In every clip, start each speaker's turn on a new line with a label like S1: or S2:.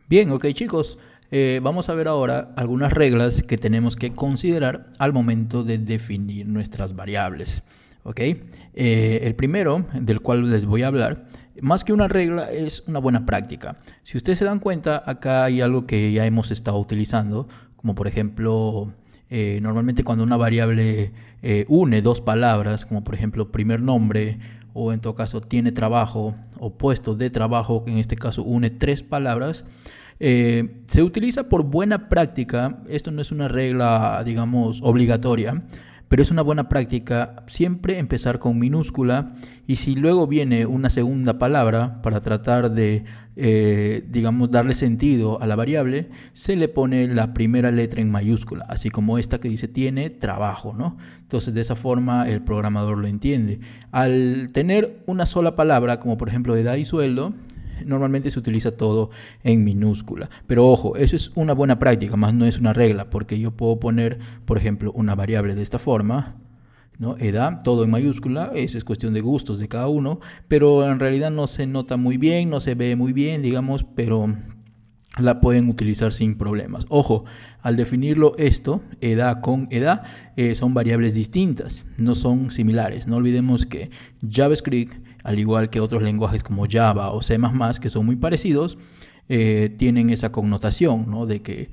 S1: Bien, ok chicos, vamos a ver ahora algunas reglas que tenemos que considerar al momento de definir nuestras variables. ¿Ok? El primero del cual les voy a hablar, más que una regla, es una buena práctica. Si ustedes se dan cuenta, acá hay algo que ya hemos estado utilizando, como por ejemplo, normalmente cuando una variable une dos palabras, como por ejemplo primer nombre, o en todo caso tiene trabajo, o puesto de trabajo, que en este caso une tres palabras, se utiliza por buena práctica. Esto no es una regla, digamos, obligatoria, pero es una buena práctica siempre empezar con minúscula, y si luego viene una segunda palabra para tratar de, digamos, darle sentido a la variable, se le pone la primera letra en mayúscula, así como esta que dice tiene trabajo, ¿no? Entonces de esa forma el programador lo entiende. Al tener una sola palabra, como por ejemplo edad y sueldo, normalmente se utiliza todo en minúscula. Pero ojo, eso es una buena práctica, más no es una regla, porque yo puedo poner, por ejemplo, una variable de esta forma, ¿no? Edad, todo en mayúscula. Eso es cuestión de gustos de cada uno, pero en realidad no se nota muy bien, no se ve muy bien, digamos, pero la pueden utilizar sin problemas. Ojo, al definirlo esto, edad con edad, son variables distintas, no son similares. No olvidemos que JavaScript, al igual que otros lenguajes como Java o C++, que son muy parecidos, tienen esa connotación, ¿no? De que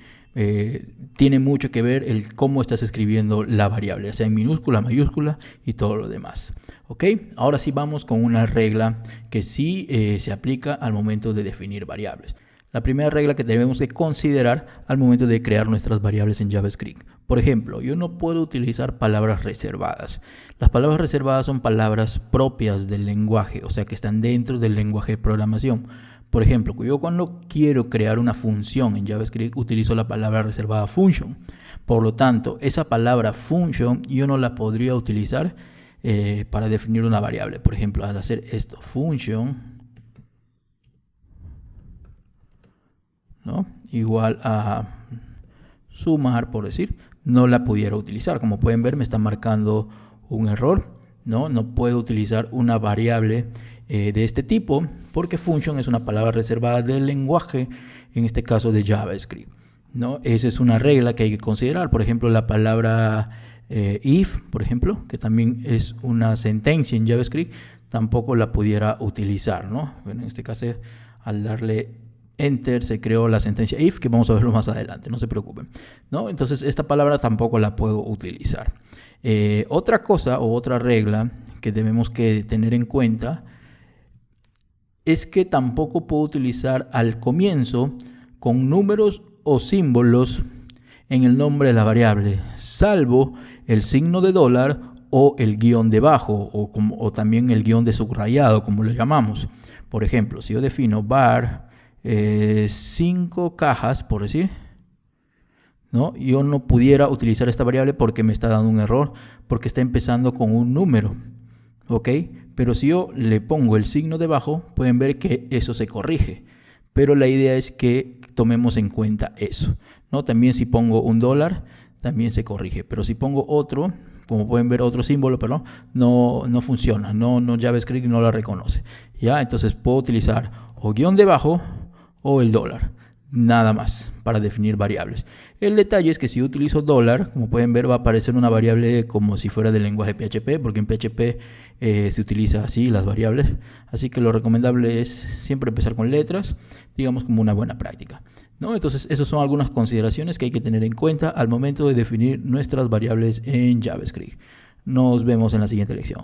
S1: tiene mucho que ver el cómo estás escribiendo la variable, sea en minúscula, mayúscula y todo lo demás. ¿Ok? Ahora sí vamos con una regla que sí se aplica al momento de definir variables. La primera regla que debemos de considerar al momento de crear nuestras variables en JavaScript. Por ejemplo, yo no puedo utilizar palabras reservadas. Las palabras reservadas son palabras propias del lenguaje, o sea que están dentro del lenguaje de programación. Por ejemplo, yo cuando quiero crear una función en JavaScript utilizo la palabra reservada function. Por lo tanto, esa palabra function yo no la podría utilizar para definir una variable. Por ejemplo, al hacer esto, function, ¿no? Igual a sumar, por decir, no la pudiera utilizar. Como pueden ver, me está marcando un error, ¿no? No puedo utilizar una variable de este tipo porque function es una palabra reservada del lenguaje, en este caso de JavaScript, ¿no? Esa es una regla que hay que considerar. Por ejemplo, la palabra if, por ejemplo, que también es una sentencia en JavaScript, tampoco la pudiera utilizar, ¿no? Bueno, en este caso, al darle Enter se creó la sentencia if, que vamos a verlo más adelante, no se preocupen, ¿no? Entonces esta palabra tampoco la puedo utilizar. Otra cosa o otra regla que debemos que tener en cuenta es que tampoco puedo utilizar al comienzo con números o símbolos en el nombre de la variable, salvo el signo de dólar o el guión debajo, o también el guión de subrayado, como lo llamamos. Por ejemplo, si yo defino var 5 cajas, por decir, ¿no? Yo no pudiera utilizar esta variable porque me está dando un error, porque está empezando con un número, ¿ok? Pero si yo le pongo el signo debajo, pueden ver que eso se corrige. Pero la idea es que tomemos en cuenta eso, ¿no? También si pongo un dólar, también se corrige. Pero si pongo otro, como pueden ver, otro símbolo, perdón, no funciona, no JavaScript no la reconoce. ¿Ya? Entonces puedo utilizar o guión debajo o el dólar, nada más para definir variables. El detalle es que si utilizo dólar, como pueden ver, va a aparecer una variable como si fuera del lenguaje PHP, porque en PHP se utiliza así las variables. Así que lo recomendable es siempre empezar con letras, digamos como una buena práctica, ¿no? Entonces, esas son algunas consideraciones que hay que tener en cuenta al momento de definir nuestras variables en JavaScript. Nos vemos en la siguiente lección.